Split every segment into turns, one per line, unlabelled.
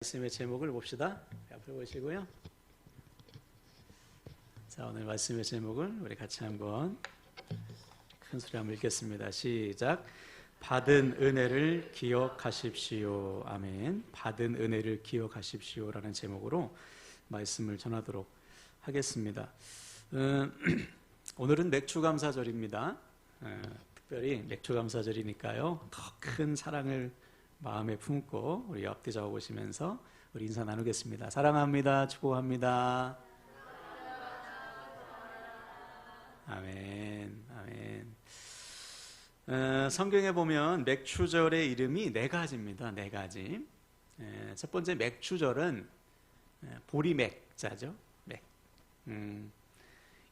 말씀의 제목을 봅시다. 앞으로 보시고요. 자, 오늘 말씀의 제목을 우리 같이 한번 큰 소리 한번 읽겠습니다. 시작. 받은 은혜를 기억하십시오. 아멘. 받은 은혜를 기억하십시오라는 제목으로 말씀을 전하도록 하겠습니다. 오늘은 맥주감사절입니다. 특별히 맥주감사절이니까요. 더 큰 사랑을 마음에 품고 우리 앞뒤 적어보시면서 우리 인사 나누겠습니다. 사랑합니다. 축복합니다. 아멘. 아멘. 성경에 보면 맥추절의 이름이 네 가지입니다. 네 가지. 첫 번째 맥추절은 보리맥자죠. 맥.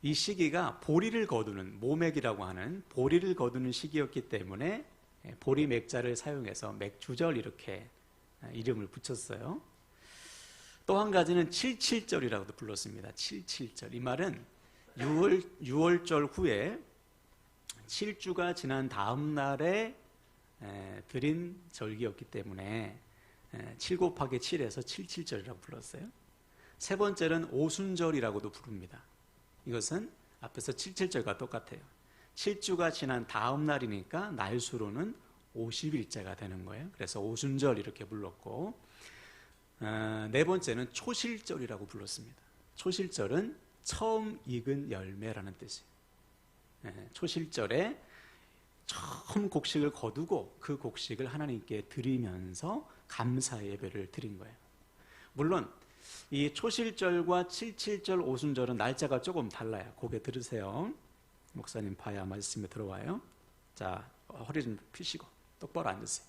이 시기가 보리를 거두는 모맥이라고 하는 보리를 거두는 시기였기 때문에 보리맥자를 사용해서 맥주절 이렇게 이름을 붙였어요. 또 한 가지는 칠칠절이라고도 불렀습니다. 칠칠절. 이 말은 6월절 후에 7주가 지난 다음 날에 드린 절기였기 때문에 7 곱하기 7에서 칠칠절이라고 불렀어요. 세 번째는 오순절이라고도 부릅니다. 이것은 앞에서 칠칠절과 똑같아요. 7주가 지난 다음 날이니까 날수로는 50일째가 되는 거예요. 그래서 오순절 이렇게 불렀고, 네 번째는 초실절이라고 불렀습니다. 초실절은 처음 익은 열매라는 뜻이에요. 초실절에 처음 곡식을 거두고 그 곡식을 하나님께 드리면서 감사 예배를 드린 거예요. 물론 이 초실절과 칠칠절, 오순절은 날짜가 조금 달라요. 고개 들으세요. 목사님 봐야 말씀에 들어와요. 자, 허리 좀 펴시고 똑바로 앉으세요.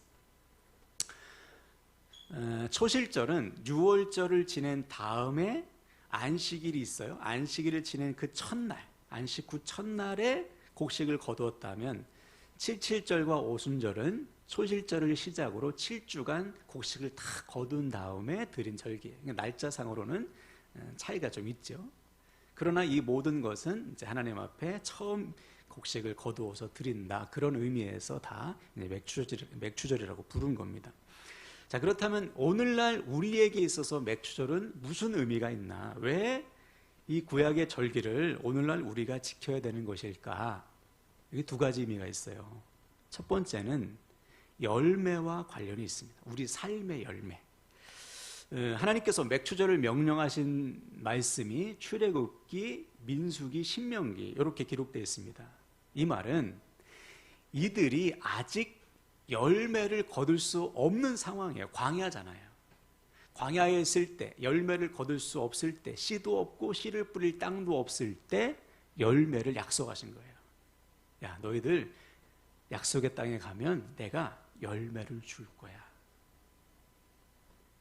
초실절은 6월절을 지낸 다음에 안식일이 있어요. 안식일을 지낸 그 첫날, 안식 후 첫날에 곡식을 거두었다면, 칠칠절과 오순절은 초실절을 시작으로 7주간 곡식을 다 거둔 다음에 드린 절기예요. 날짜상으로는 차이가 좀 있죠. 그러나 이 모든 것은 이제 하나님 앞에 처음 곡식을 거두어서 드린다, 그런 의미에서 다 맥추절이라고 부른 겁니다. 자, 그렇다면 오늘날 우리에게 있어서 맥추절은 무슨 의미가 있나? 왜 이 구약의 절기를 오늘날 우리가 지켜야 되는 것일까? 여기 두 가지 의미가 있어요. 첫 번째는 열매와 관련이 있습니다. 우리 삶의 열매. 하나님께서 맥추절을 명령하신 말씀이 출애굽기, 민수기, 신명기 이렇게 기록되어 있습니다. 이 말은 이들이 아직 열매를 거둘 수 없는 상황이에요. 광야잖아요. 광야에 있을 때, 열매를 거둘 수 없을 때, 씨도 없고 씨를 뿌릴 땅도 없을 때 열매를 약속하신 거예요. 야, 너희들 약속의 땅에 가면 내가 열매를 줄 거야.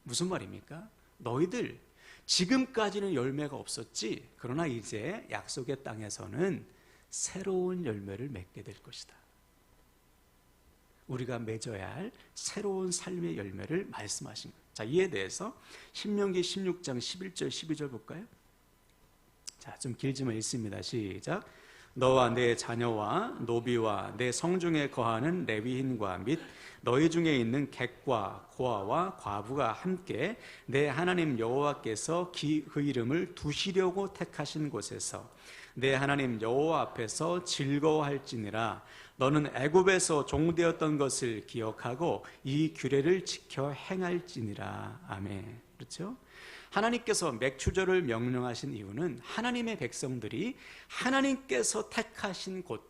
무슨 말입니까? 너희들 지금까지는 열매가 없었지, 그러나 이제 약속의 땅에서는 새로운 열매를 맺게 될 것이다. 우리가 맺어야 할 새로운 삶의 열매를 말씀하신 거예요. 자, 이에 대해서 신명기 16장 11절 12절 볼까요? 자, 좀 길지만 읽습니다. 시작. 너와 내 자녀와 노비와 내 성중에 거하는 레위인과 및 너희 중에 있는 객과 고아와 과부가 함께 내 하나님 여호와께서 그 이름을 두시려고 택하신 곳에서 내 하나님 여호와 앞에서 즐거워할지니라. 너는 애굽에서 종되었던 것을 기억하고 이 규례를 지켜 행할지니라. 아멘. 그렇죠? 하나님께서 맥추절을 명령하신 이유는 하나님의 백성들이 하나님께서 택하신 곳,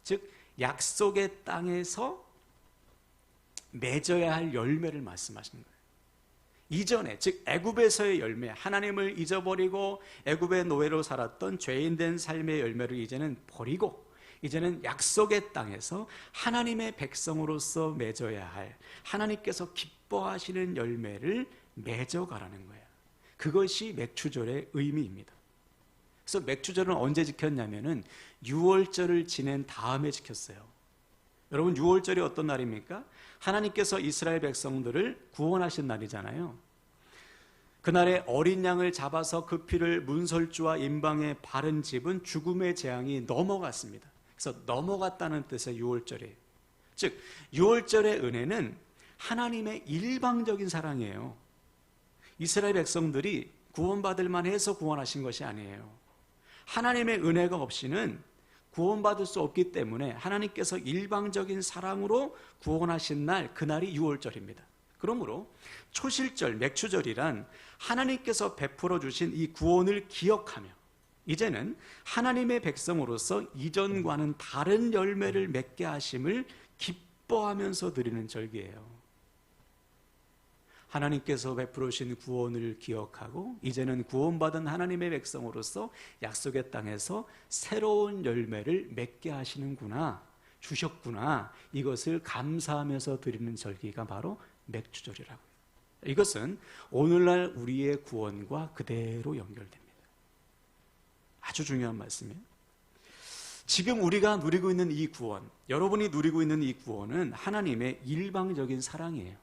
즉 약속의 땅에서 맺어야 할 열매를 말씀하시는 거예요. 이전에, 즉 애굽에서의 열매, 하나님을 잊어버리고 애굽의 노예로 살았던 죄인된 삶의 열매를 이제는 버리고 이제는 약속의 땅에서 하나님의 백성으로서 맺어야 할, 하나님께서 기뻐하시는 열매를 맺어가라는 거예요. 그것이 맥추절의 의미입니다. 그래서 맥추절은 언제 지켰냐면은 6월절을 지낸 다음에 지켰어요. 여러분, 6월절이 어떤 날입니까? 하나님께서 이스라엘 백성들을 구원하신 날이잖아요. 그날에 어린 양을 잡아서 그 피를 문설주와 임방에 바른 집은 죽음의 재앙이 넘어갔습니다. 그래서 넘어갔다는 뜻의 6월절이에요. 즉 6월절의 은혜는 하나님의 일방적인 사랑이에요. 이스라엘 백성들이 구원받을 만해서 구원하신 것이 아니에요. 하나님의 은혜가 없이는 구원받을 수 없기 때문에 하나님께서 일방적인 사랑으로 구원하신 날, 그날이 유월절입니다. 그러므로 초실절, 맥추절이란 하나님께서 베풀어 주신 이 구원을 기억하며 이제는 하나님의 백성으로서 이전과는 다른 열매를 맺게 하심을 기뻐하면서 드리는 절기예요. 하나님께서 베풀어 주신 구원을 기억하고 이제는 구원받은 하나님의 백성으로서 약속의 땅에서 새로운 열매를 맺게 하시는구나, 주셨구나, 이것을 감사하면서 드리는 절기가 바로 맥추절이라고요. 이것은 오늘날 우리의 구원과 그대로 연결됩니다. 아주 중요한 말씀이에요. 지금 우리가 누리고 있는 이 구원, 여러분이 누리고 있는 이 구원은 하나님의 일방적인 사랑이에요.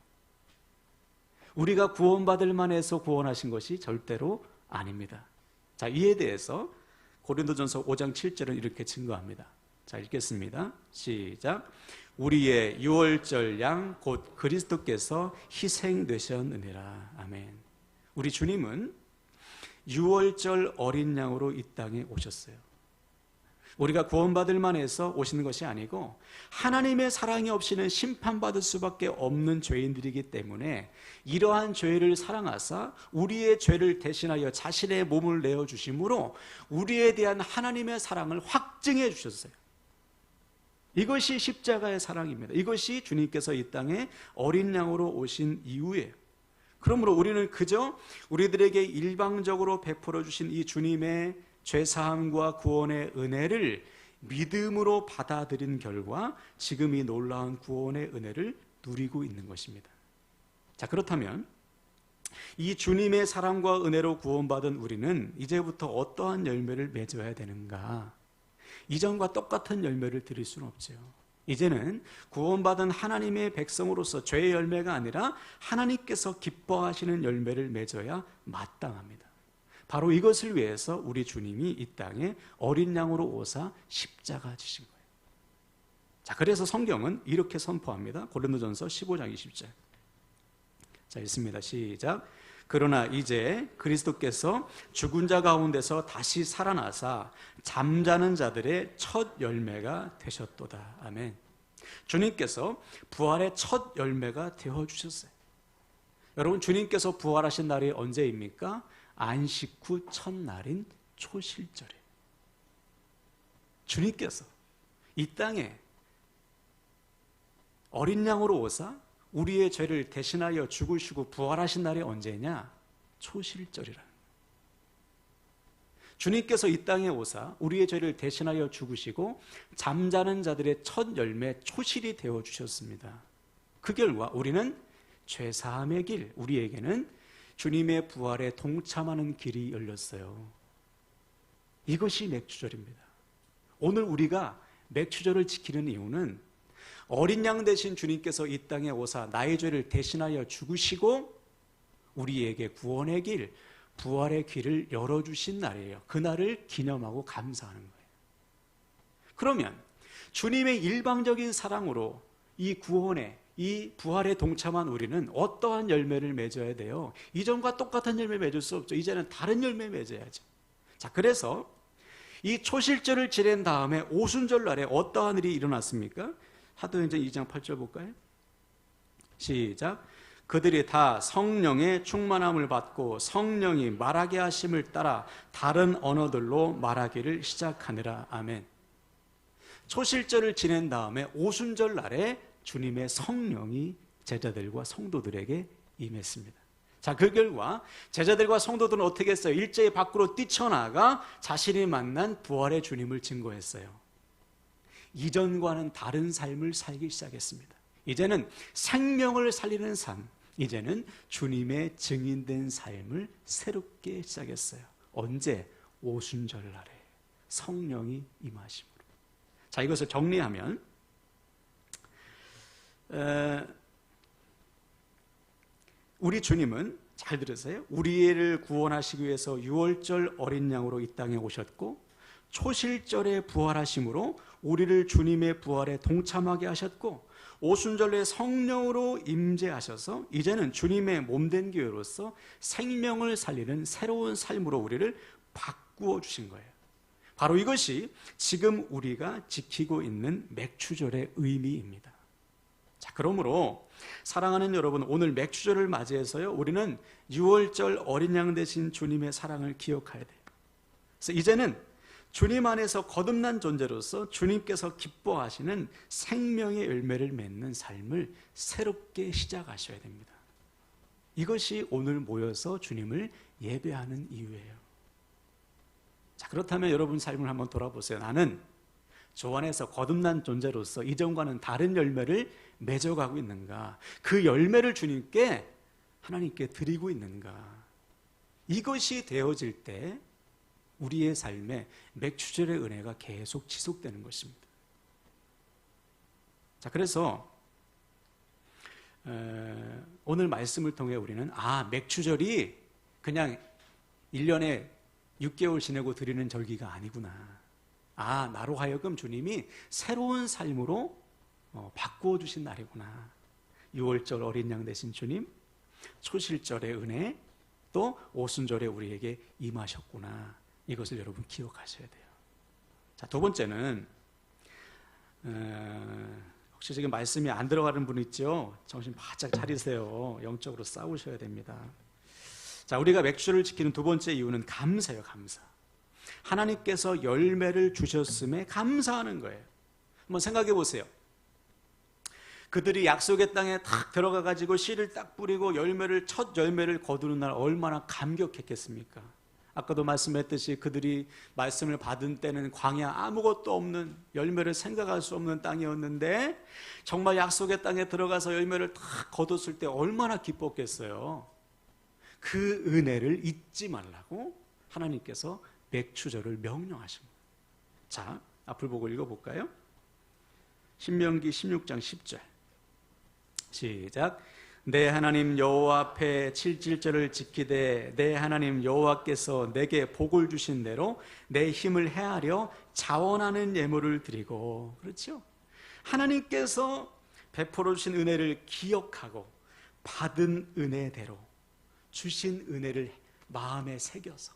우리가 구원받을 만해서 구원하신 것이 절대로 아닙니다. 자, 이에 대해서 고린도전서 5장 7절은 이렇게 증거합니다. 자, 읽겠습니다. 시작. 우리의 유월절 양 곧 그리스도께서 희생되셨느니라. 아멘. 우리 주님은 유월절 어린 양으로 이 땅에 오셨어요. 우리가 구원받을 만해서 오시는 것이 아니고 하나님의 사랑이 없이는 심판받을 수밖에 없는 죄인들이기 때문에 이러한 죄를 사랑하사 우리의 죄를 대신하여 자신의 몸을 내어주심으로 우리에 대한 하나님의 사랑을 확증해 주셨어요. 이것이 십자가의 사랑입니다. 이것이 주님께서 이 땅에 어린 양으로 오신 이유예요. 그러므로 우리는 그저 우리들에게 일방적으로 베풀어 주신 이 주님의 죄사함과 구원의 은혜를 믿음으로 받아들인 결과 지금 이 놀라운 구원의 은혜를 누리고 있는 것입니다. 자, 그렇다면 이 주님의 사랑과 은혜로 구원받은 우리는 이제부터 어떠한 열매를 맺어야 되는가? 이전과 똑같은 열매를 드릴 수는 없죠. 이제는 구원받은 하나님의 백성으로서 죄의 열매가 아니라 하나님께서 기뻐하시는 열매를 맺어야 마땅합니다. 바로 이것을 위해서 우리 주님이 이 땅에 어린 양으로 오사 십자가 지신 거예요. 자, 그래서 성경은 이렇게 선포합니다. 고린도전서 15장 20절. 자, 읽습니다. 시작. 그러나 이제 그리스도께서 죽은 자 가운데서 다시 살아나사 잠자는 자들의 첫 열매가 되셨도다. 아멘. 주님께서 부활의 첫 열매가 되어주셨어요. 여러분, 주님께서 부활하신 날이 언제입니까? 안식 후 첫날인 초실절이에요. 주님께서 이 땅에 어린 양으로 오사 우리의 죄를 대신하여 죽으시고 부활하신 날이 언제냐? 초실절이라는 거예요. 주님께서 이 땅에 오사 우리의 죄를 대신하여 죽으시고 잠자는 자들의 첫 열매 초실이 되어주셨습니다. 그 결과 우리는 죄사함의 길, 우리에게는 주님의 부활에 동참하는 길이 열렸어요. 이것이 맥추절입니다. 오늘 우리가 맥추절을 지키는 이유는 어린 양 대신 주님께서 이 땅에 오사 나의 죄를 대신하여 죽으시고 우리에게 구원의 길, 부활의 길을 열어주신 날이에요. 그날을 기념하고 감사하는 거예요. 그러면 주님의 일방적인 사랑으로 이 구원에, 이 부활에 동참한 우리는 어떠한 열매를 맺어야 돼요? 이전과 똑같은 열매 맺을 수 없죠. 이제는 다른 열매 맺어야죠. 자, 그래서 이 초실절을 지낸 다음에 오순절 날에 어떠한 일이 일어났습니까? 사도행전 2장 8절 볼까요? 시작. 그들이 다 성령의 충만함을 받고 성령이 말하게 하심을 따라 다른 언어들로 말하기를 시작하니라. 아멘. 초실절을 지낸 다음에 오순절 날에 주님의 성령이 제자들과 성도들에게 임했습니다. 자, 그 결과 제자들과 성도들은 어떻게 했어요? 일제히 밖으로 뛰쳐나가 자신이 만난 부활의 주님을 증거했어요. 이전과는 다른 삶을 살기 시작했습니다. 이제는 생명을 살리는 삶, 이제는 주님의 증인된 삶을 새롭게 시작했어요. 언제? 오순절 날에 성령이 임하심으로. 자, 이것을 정리하면 우리 주님은, 잘 들으세요, 우리를 구원하시기 위해서 유월절 어린 양으로 이 땅에 오셨고 초실절에 부활하심으로 우리를 주님의 부활에 동참하게 하셨고 오순절에 성령으로 임재하셔서 이제는 주님의 몸된 교회로서 생명을 살리는 새로운 삶으로 우리를 바꾸어 주신 거예요. 바로 이것이 지금 우리가 지키고 있는 맥추절의 의미입니다. 자, 그러므로 사랑하는 여러분, 오늘 맥추절을 맞이해서요, 우리는 6월절 어린 양 되신 주님의 사랑을 기억해야 돼요. 그래서 이제는 주님 안에서 거듭난 존재로서 주님께서 기뻐하시는 생명의 열매를 맺는 삶을 새롭게 시작하셔야 됩니다. 이것이 오늘 모여서 주님을 예배하는 이유예요. 자, 그렇다면 여러분 삶을 한번 돌아보세요. 나는 주 안에서 거듭난 존재로서 이전과는 다른 열매를 맺어가고 있는가? 그 열매를 주님께, 하나님께 드리고 있는가? 이것이 되어질 때 우리의 삶에 맥추절의 은혜가 계속 지속되는 것입니다. 자, 그래서 오늘 말씀을 통해 우리는 맥추절이 그냥 1년에 6개월 지내고 드리는 절기가 아니구나. 나로 하여금 주님이 새로운 삶으로 바꾸어 주신 날이구나. 6월절 어린 양 되신 주님, 초실절의 은혜, 또 오순절에 우리에게 임하셨구나. 이것을 여러분 기억하셔야 돼요. 자, 두 번째는 혹시 지금 말씀이 안 들어가는 분 있죠? 정신 바짝 차리세요. 영적으로 싸우셔야 됩니다. 자, 우리가 맥주를 지키는 두 번째 이유는 감사예요. 감사. 하나님께서 열매를 주셨음에 감사하는 거예요. 한번 생각해 보세요. 그들이 약속의 땅에 탁 들어가 가지고 씨를 딱 뿌리고 첫 열매를 거두는 날 얼마나 감격했겠습니까? 아까도 말씀했듯이 그들이 말씀을 받은 때는 광야 아무것도 없는, 열매를 생각할 수 없는 땅이었는데 정말 약속의 땅에 들어가서 열매를 탁 거뒀을 때 얼마나 기뻤겠어요. 그 은혜를 잊지 말라고 하나님께서 맥추절을 명령하신 거예요. 자, 앞을 보고 읽어볼까요? 신명기 16장 10절 시작. 내 하나님 여호와 앞에 칠칠절을 지키되 내 하나님 여호와께서 내게 복을 주신 대로 내 힘을 헤아려 자원하는 예물을 드리고. 그렇죠? 하나님께서 베풀어 주신 은혜를 기억하고 받은 은혜대로 주신 은혜를 마음에 새겨서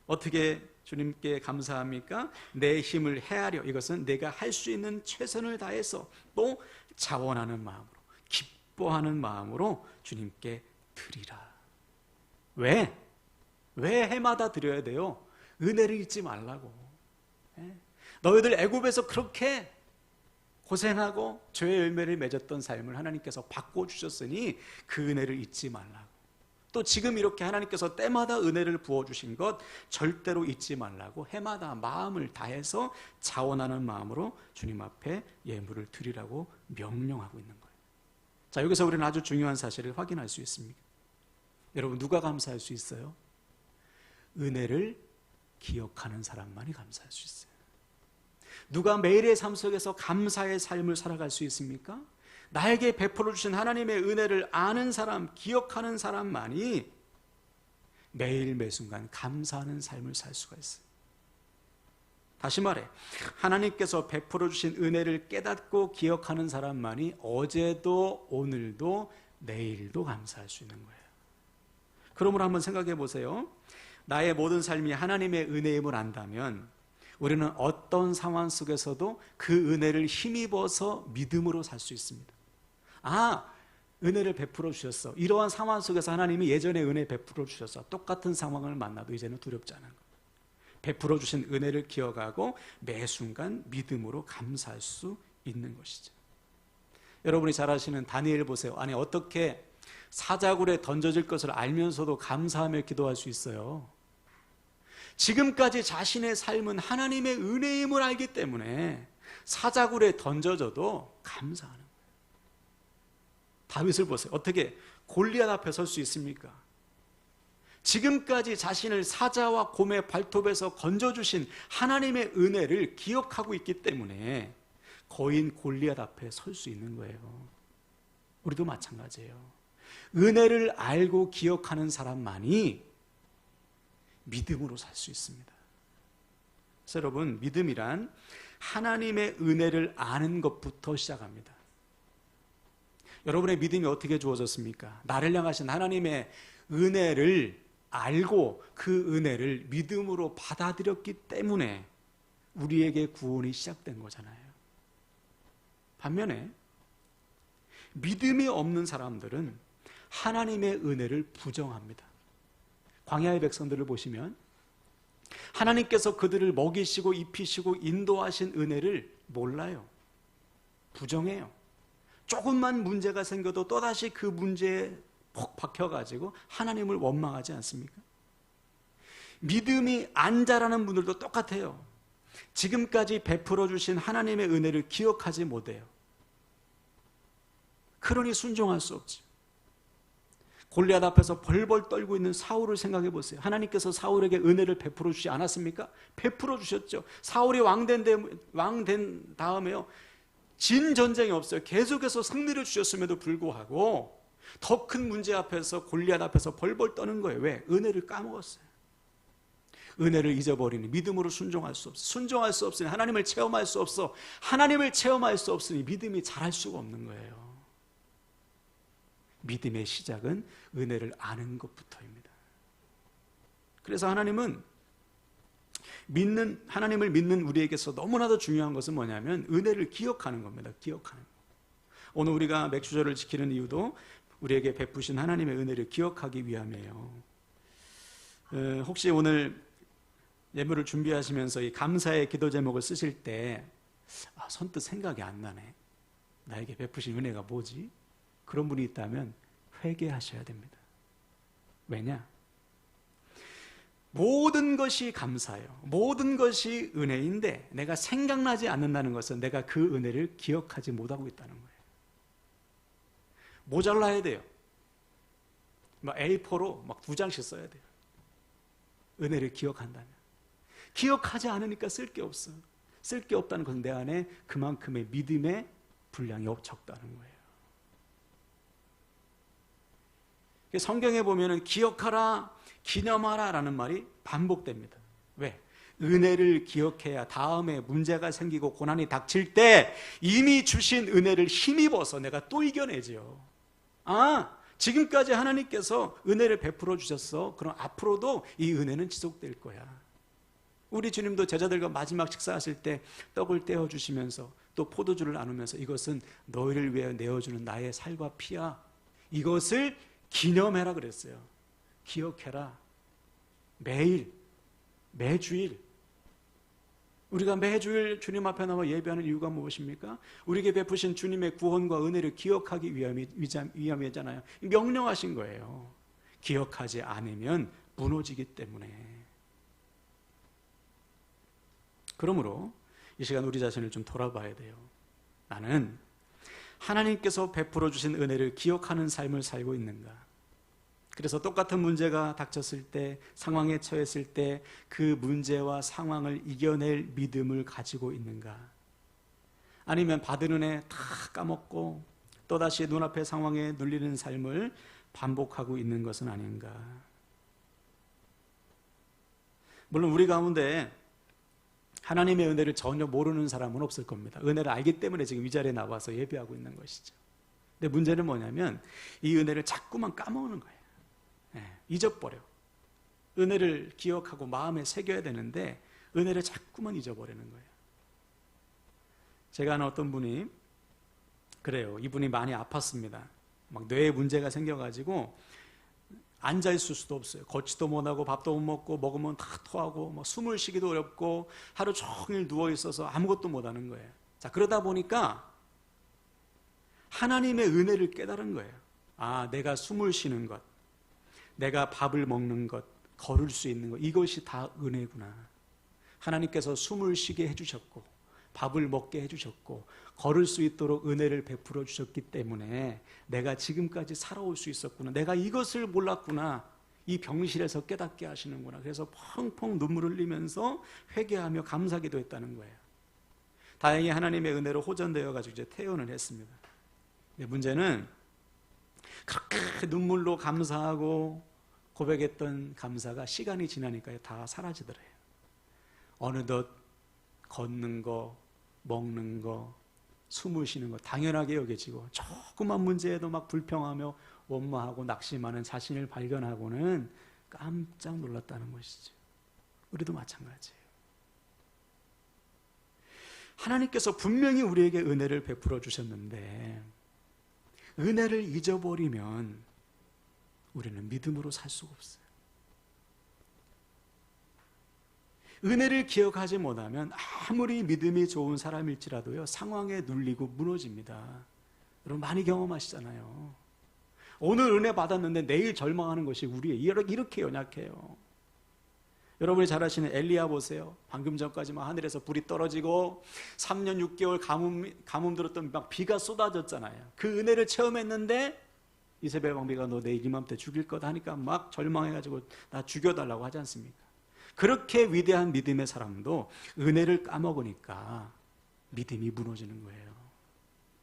어떻게 주님께 감사합니까? 내 힘을 헤아려, 이것은 내가 할 수 있는 최선을 다해서 또 자원하는 마음으로, 기뻐하는 마음으로 주님께 드리라. 왜? 왜 해마다 드려야 돼요? 은혜를 잊지 말라고. 너희들 애굽에서 그렇게 고생하고 죄의 열매를 맺었던 삶을 하나님께서 바꿔주셨으니 그 은혜를 잊지 말라고. 또 지금 이렇게 하나님께서 때마다 은혜를 부어주신 것 절대로 잊지 말라고 해마다 마음을 다해서 자원하는 마음으로 주님 앞에 예물을 드리라고 명령하고 있는 거예요. 자, 여기서 우리는 아주 중요한 사실을 확인할 수 있습니다. 여러분, 누가 감사할 수 있어요? 은혜를 기억하는 사람만이 감사할 수 있어요. 누가 매일의 삶 속에서 감사의 삶을 살아갈 수 있습니까? 나에게 베풀어 주신 하나님의 은혜를 아는 사람, 기억하는 사람만이 매일 매순간 감사하는 삶을 살 수가 있어요. 다시 말해, 하나님께서 베풀어 주신 은혜를 깨닫고 기억하는 사람만이 어제도 오늘도 내일도 감사할 수 있는 거예요. 그러므로 한번 생각해 보세요. 나의 모든 삶이 하나님의 은혜임을 안다면 우리는 어떤 상황 속에서도 그 은혜를 힘입어서 믿음으로 살 수 있습니다. 은혜를 베풀어 주셨어. 이러한 상황 속에서 하나님이 예전에 은혜 베풀어 주셨어. 똑같은 상황을 만나도 이제는 두렵지 않은 거예요. 베풀어 주신 은혜를 기억하고 매 순간 믿음으로 감사할 수 있는 것이죠. 여러분이 잘 아시는 다니엘 보세요. 아니, 어떻게 사자굴에 던져질 것을 알면서도 감사하며 기도할 수 있어요? 지금까지 자신의 삶은 하나님의 은혜임을 알기 때문에 사자굴에 던져져도 감사하는 거예요. 다윗을 보세요. 어떻게 골리앗 앞에 설 수 있습니까? 지금까지 자신을 사자와 곰의 발톱에서 건져주신 하나님의 은혜를 기억하고 있기 때문에 거인 골리앗 앞에 설 수 있는 거예요. 우리도 마찬가지예요. 은혜를 알고 기억하는 사람만이 믿음으로 살 수 있습니다. 그래서 여러분, 믿음이란 하나님의 은혜를 아는 것부터 시작합니다. 여러분의 믿음이 어떻게 주어졌습니까? 나를 향하신 하나님의 은혜를 알고 그 은혜를 믿음으로 받아들였기 때문에 우리에게 구원이 시작된 거잖아요. 반면에 믿음이 없는 사람들은 하나님의 은혜를 부정합니다. 광야의 백성들을 보시면 하나님께서 그들을 먹이시고 입히시고 인도하신 은혜를 몰라요. 부정해요. 조금만 문제가 생겨도 또다시 그 문제에 폭 박혀가지고 하나님을 원망하지 않습니까? 믿음이 안 자라는 분들도 똑같아요. 지금까지 베풀어 주신 하나님의 은혜를 기억하지 못해요. 그러니 순종할 수 없죠. 골리앗 앞에서 벌벌 떨고 있는 사울을 생각해 보세요. 하나님께서 사울에게 은혜를 베풀어 주지 않았습니까? 베풀어 주셨죠. 사울이 왕된 다음에요, 진 전쟁이 없어요. 계속해서 승리를 주셨음에도 불구하고 더 큰 문제 앞에서, 골리앗 앞에서 벌벌 떠는 거예요. 왜? 은혜를 까먹었어요. 은혜를 잊어버리니 믿음으로 순종할 수 없어. 순종할 수 없으니 하나님을 체험할 수 없어. 하나님을 체험할 수 없으니 믿음이 자랄 수가 없는 거예요. 믿음의 시작은 은혜를 아는 것부터입니다. 그래서 하나님을 믿는 우리에게서 너무나도 중요한 것은 뭐냐면 은혜를 기억하는 겁니다. 기억하는 것. 오늘 우리가 맥주절을 지키는 이유도 우리에게 베푸신 하나님의 은혜를 기억하기 위함이에요. 혹시 오늘 예물을 준비하시면서 이 감사의 기도 제목을 쓰실 때 선뜻 생각이 안 나네. 나에게 베푸신 은혜가 뭐지? 그런 분이 있다면 회개하셔야 됩니다. 왜냐? 모든 것이 감사예요. 모든 것이 은혜인데 내가 생각나지 않는다는 것은 내가 그 은혜를 기억하지 못하고 있다는 거예요. 모자라야 돼요. A4로 2장씩 써야 돼요. 은혜를 기억한다면. 기억하지 않으니까 쓸 게 없어. 쓸 게 없다는 것은 내 안에 그만큼의 믿음의 분량이 적다는 거예요. 성경에 보면은 기억하라, 기념하라 라는 말이 반복됩니다. 왜? 은혜를 기억해야 다음에 문제가 생기고 고난이 닥칠 때 이미 주신 은혜를 힘입어서 내가 또 이겨내죠. 지금까지 하나님께서 은혜를 베풀어 주셨어. 그럼 앞으로도 이 은혜는 지속될 거야. 우리 주님도 제자들과 마지막 식사하실 때 떡을 떼어 주시면서 또 포도주를 나누면서 이것은 너희를 위해 내어주는 나의 살과 피야. 이것을 기념해라 그랬어요. 기억해라. 매일, 매주일. 우리가 매주일 주님 앞에 나와 예배하는 이유가 무엇입니까? 우리에게 베푸신 주님의 구원과 은혜를 기억하기 위함이잖아요. 명령하신 거예요. 기억하지 않으면 무너지기 때문에. 그러므로 이 시간 우리 자신을 좀 돌아봐야 돼요. 나는 하나님께서 베풀어 주신 은혜를 기억하는 삶을 살고 있는가? 그래서 똑같은 문제가 닥쳤을 때, 상황에 처했을 때 그 문제와 상황을 이겨낼 믿음을 가지고 있는가? 아니면 받은 은혜 다 까먹고 또다시 눈앞의 상황에 눌리는 삶을 반복하고 있는 것은 아닌가? 물론 우리 가운데 하나님의 은혜를 전혀 모르는 사람은 없을 겁니다. 은혜를 알기 때문에 지금 이 자리에 나와서 예배하고 있는 것이죠. 근데 문제는 뭐냐면 이 은혜를 자꾸만 까먹는 거예요. 잊어버려. 은혜를 기억하고 마음에 새겨야 되는데 은혜를 자꾸만 잊어버리는 거예요. 제가 아는 어떤 분이 그래요. 이분이 많이 아팠습니다. 막 뇌에 문제가 생겨가지고 앉아있을 수도 없어요. 걷지도 못하고 밥도 못 먹고 먹으면 다 토하고 뭐 숨을 쉬기도 어렵고 하루 종일 누워있어서 아무것도 못하는 거예요. 자, 그러다 보니까 하나님의 은혜를 깨달은 거예요. 내가 숨을 쉬는 것, 내가 밥을 먹는 것, 걸을 수 있는 것, 이것이 다 은혜구나. 하나님께서 숨을 쉬게 해주셨고 밥을 먹게 해주셨고 걸을 수 있도록 은혜를 베풀어 주셨기 때문에 내가 지금까지 살아올 수 있었구나. 내가 이것을 몰랐구나. 이 병실에서 깨닫게 하시는구나. 그래서 펑펑 눈물을 흘리면서 회개하며 감사기도 했다는 거예요. 다행히 하나님의 은혜로 호전되어 가지고 이제 퇴원을 했습니다. 근데 문제는 그렇게 눈물로 감사하고 고백했던 감사가 시간이 지나니까 다 사라지더래요. 어느덧 걷는 거, 먹는 거, 숨을 쉬는 거 당연하게 여겨지고 조그만 문제에도 막 불평하며 원망하고 낙심하는 자신을 발견하고는 깜짝 놀랐다는 것이죠. 우리도 마찬가지예요. 하나님께서 분명히 우리에게 은혜를 베풀어 주셨는데 은혜를 잊어버리면 우리는 믿음으로 살 수가 없어요. 은혜를 기억하지 못하면 아무리 믿음이 좋은 사람일지라도요, 상황에 눌리고 무너집니다. 여러분 많이 경험하시잖아요. 오늘 은혜 받았는데 내일 절망하는 것이 우리의 이렇게 연약해요. 여러분이 잘 아시는 엘리야 보세요. 방금 전까지만 하늘에서 불이 떨어지고 3년 6개월 가뭄 들었던 막 비가 쏟아졌잖아요. 그 은혜를 체험했는데 이세벨 왕비가 너 내일 이맘때 죽일 거다 하니까 막 절망해가지고 나 죽여달라고 하지 않습니까? 그렇게 위대한 믿음의 사람도 은혜를 까먹으니까 믿음이 무너지는 거예요.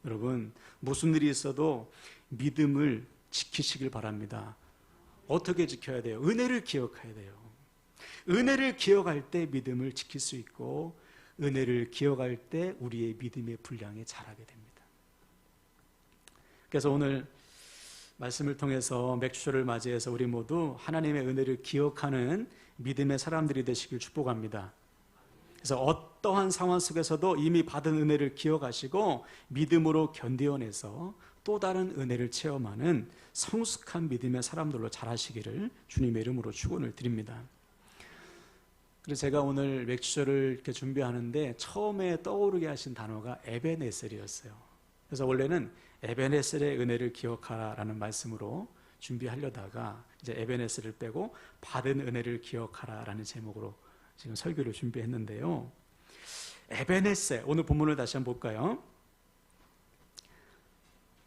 여러분 무슨 일이 있어도 믿음을 지키시길 바랍니다. 어떻게 지켜야 돼요? 은혜를 기억해야 돼요. 은혜를 기억할 때 믿음을 지킬 수 있고 은혜를 기억할 때 우리의 믿음의 분량이 자라게 됩니다. 그래서 오늘 말씀을 통해서 맥주쇼를 맞이해서 우리 모두 하나님의 은혜를 기억하는 믿음의 사람들이 되시길 축복합니다. 그래서 어떠한 상황 속에서도 이미 받은 은혜를 기억하시고 믿음으로 견뎌내서 또 다른 은혜를 체험하는 성숙한 믿음의 사람들로 자라시기를 주님의 이름으로 축원을 드립니다. 그래서 제가 오늘 맥주쇼를 이렇게 준비하는데 처음에 떠오르게 하신 단어가 에베네셀이었어요. 그래서 원래는 에베네셀의 은혜를 기억하라라는 말씀으로 준비하려다가 이제 에베네셀을 빼고 받은 은혜를 기억하라라는 제목으로 지금 설교를 준비했는데요. 에베네셀, 오늘 본문을 다시 한번 볼까요?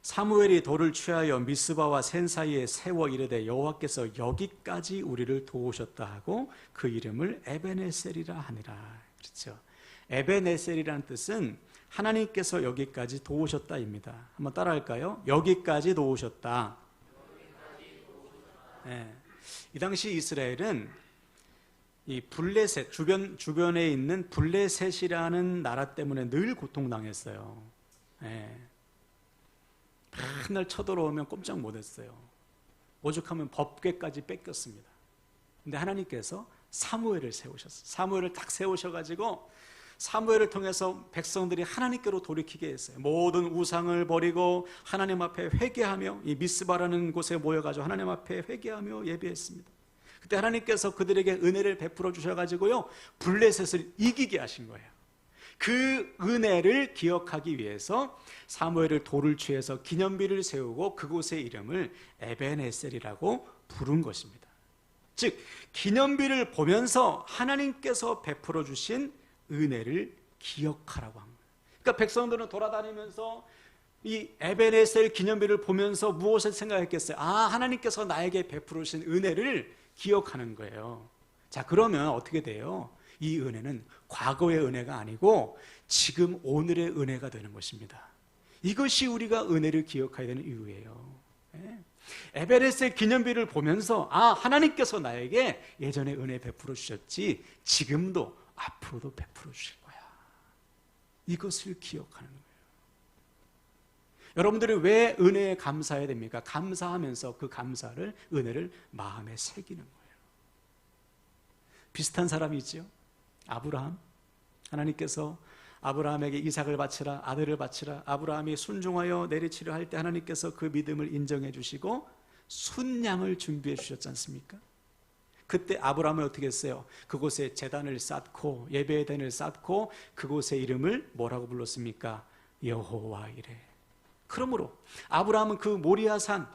사무엘이 돌을 취하여 미스바와 센 사이에 세워 이르되 여호와께서 여기까지 우리를 도우셨다 하고 그 이름을 에베네셀이라 하니라. 그렇죠. 에베네셀이라는 뜻은 하나님께서 여기까지 도우셨다입니다. 한번 따라할까요? 여기까지 도우셨다. 네. 이 당시 이스라엘은 이 블레셋 주변에 있는 블레셋이라는 나라 때문에 늘 고통당했어요. 네. 맨날 쳐들어오면 꼼짝 못했어요. 오죽하면 법궤까지 뺏겼습니다. 근데 하나님께서 사무엘을 세우셨어요. 사무엘을 딱 세우셔가지고 사무엘을 통해서 백성들이 하나님께로 돌이키게 했어요. 모든 우상을 버리고 하나님 앞에 회개하며 이 미스바라는 곳에 모여가지고 하나님 앞에 회개하며 예배했습니다. 그때 하나님께서 그들에게 은혜를 베풀어 주셔가지고요 블레셋을 이기게 하신 거예요. 그 은혜를 기억하기 위해서 사무엘을 돌을 취해서 기념비를 세우고 그곳의 이름을 에베네셀이라고 부른 것입니다. 즉 기념비를 보면서 하나님께서 베풀어 주신 은혜를 기억하라고 합니다. 그러니까 백성들은 돌아다니면서 이 에베네셀 기념비를 보면서 무엇을 생각했겠어요? 아, 하나님께서 나에게 베풀어 주신 은혜를 기억하는 거예요. 자, 그러면 어떻게 돼요? 이 은혜는 과거의 은혜가 아니고 지금 오늘의 은혜가 되는 것입니다. 이것이 우리가 은혜를 기억해야 되는 이유예요. 에베네셀 기념비를 보면서 아, 하나님께서 나에게 예전에 은혜 베풀어 주셨지 지금도 앞으로도 베풀어 주실 거야. 이것을 기억하는 거예요. 여러분들이 왜 은혜에 감사해야 됩니까? 감사하면서 그 감사를, 은혜를 마음에 새기는 거예요. 비슷한 사람이 있죠. 아브라함. 하나님께서 아브라함에게 이삭을 바치라, 아들을 바치라. 아브라함이 순종하여 내리치려 할 때 하나님께서 그 믿음을 인정해 주시고 순양을 준비해 주셨지 않습니까? 그때 아브라함은 어떻게 했어요? 그곳에 제단을 쌓고 예배의 단을 쌓고 그곳의 이름을 뭐라고 불렀습니까? 여호와 이레. 그러므로 아브라함은 그 모리아산,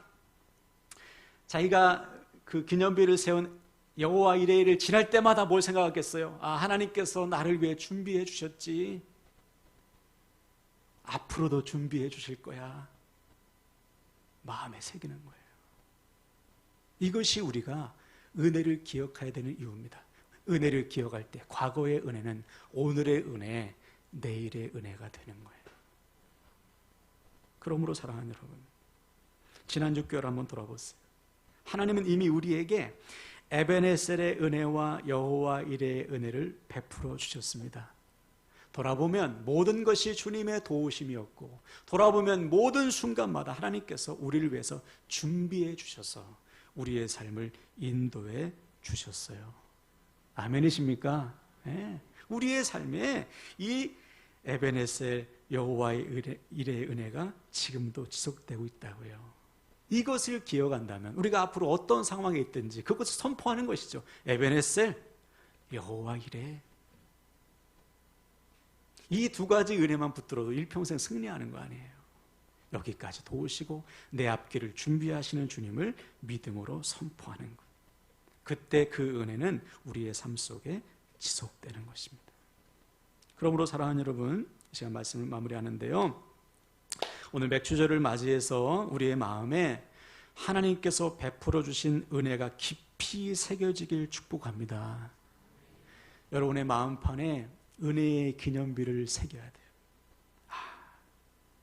자기가 그 기념비를 세운 여호와 이레를 지날 때마다 뭘 생각했겠어요? 아, 하나님께서 나를 위해 준비해 주셨지. 앞으로도 준비해 주실 거야. 마음에 새기는 거예요. 이것이 우리가 은혜를 기억해야 되는 이유입니다. 은혜를 기억할 때 과거의 은혜는 오늘의 은혜, 내일의 은혜가 되는 거예요. 그러므로 사랑하는 여러분, 지난 6개월 한번 돌아보세요. 하나님은 이미 우리에게 에베네셀의 은혜와 여호와 이레의 은혜를 베풀어 주셨습니다. 돌아보면 모든 것이 주님의 도우심이었고, 돌아보면 모든 순간마다 하나님께서 우리를 위해서 준비해 주셔서 우리의 삶을 인도해 주셨어요. 아멘이십니까? 네. 우리의 삶에 이 에베네셀 여호와의 일의 은혜가 지금도 지속되고 있다고요. 이것을 기억한다면 우리가 앞으로 어떤 상황에 있든지 그것을 선포하는 것이죠. 에베네셀 여호와 이래. 이 두 가지 은혜만 붙들어도 일평생 승리하는 거 아니에요. 여기까지 도우시고 내 앞길을 준비하시는 주님을 믿음으로 선포하는 것. 그때 그 은혜는 우리의 삶 속에 지속되는 것입니다. 그러므로 사랑하는 여러분, 이 시간 말씀을 마무리하는데요, 오늘 맥주절을 맞이해서 우리의 마음에 하나님께서 베풀어 주신 은혜가 깊이 새겨지길 축복합니다. 여러분의 마음판에 은혜의 기념비를 새겨야 돼요.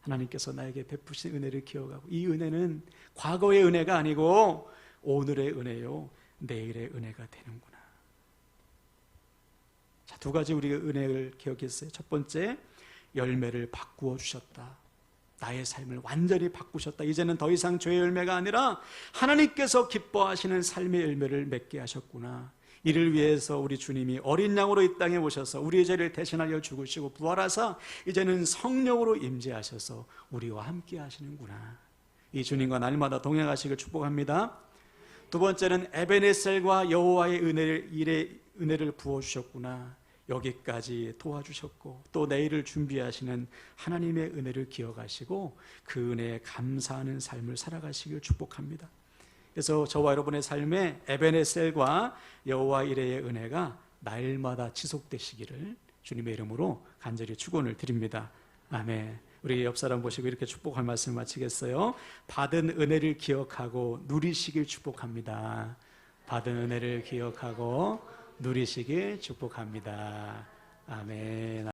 하나님께서 나에게 베푸신 은혜를 기억하고, 이 은혜는 과거의 은혜가 아니고 오늘의 은혜요, 내일의 은혜가 되는구나. 자, 두 가지 우리가 은혜를 기억했어요. 첫 번째, 열매를 바꾸어 주셨다. 나의 삶을 완전히 바꾸셨다. 이제는 더 이상 죄의 열매가 아니라 하나님께서 기뻐하시는 삶의 열매를 맺게 하셨구나. 이를 위해서 우리 주님이 어린 양으로 이 땅에 오셔서 우리의 죄를 대신하여 죽으시고 부활하사 이제는 성령으로 임재하셔서 우리와 함께 하시는구나. 이 주님과 날마다 동행하시길 축복합니다. 두 번째는 에베네셀과 여호와의 은혜를 부어주셨구나. 여기까지 도와주셨고 또 내일을 준비하시는 하나님의 은혜를 기억하시고 그 은혜에 감사하는 삶을 살아가시길 축복합니다. 그래서 저와 여러분의 삶에 에베네셀과 여호와 이레의 은혜가 날마다 지속되시기를 주님의 이름으로 간절히 축원을 드립니다. 아멘. 우리 옆 사람 보시고 이렇게 축복할 말씀 마치겠어요. 받은 은혜를 기억하고 누리시길 축복합니다. 받은 은혜를 기억하고 누리시길 축복합니다. 아멘.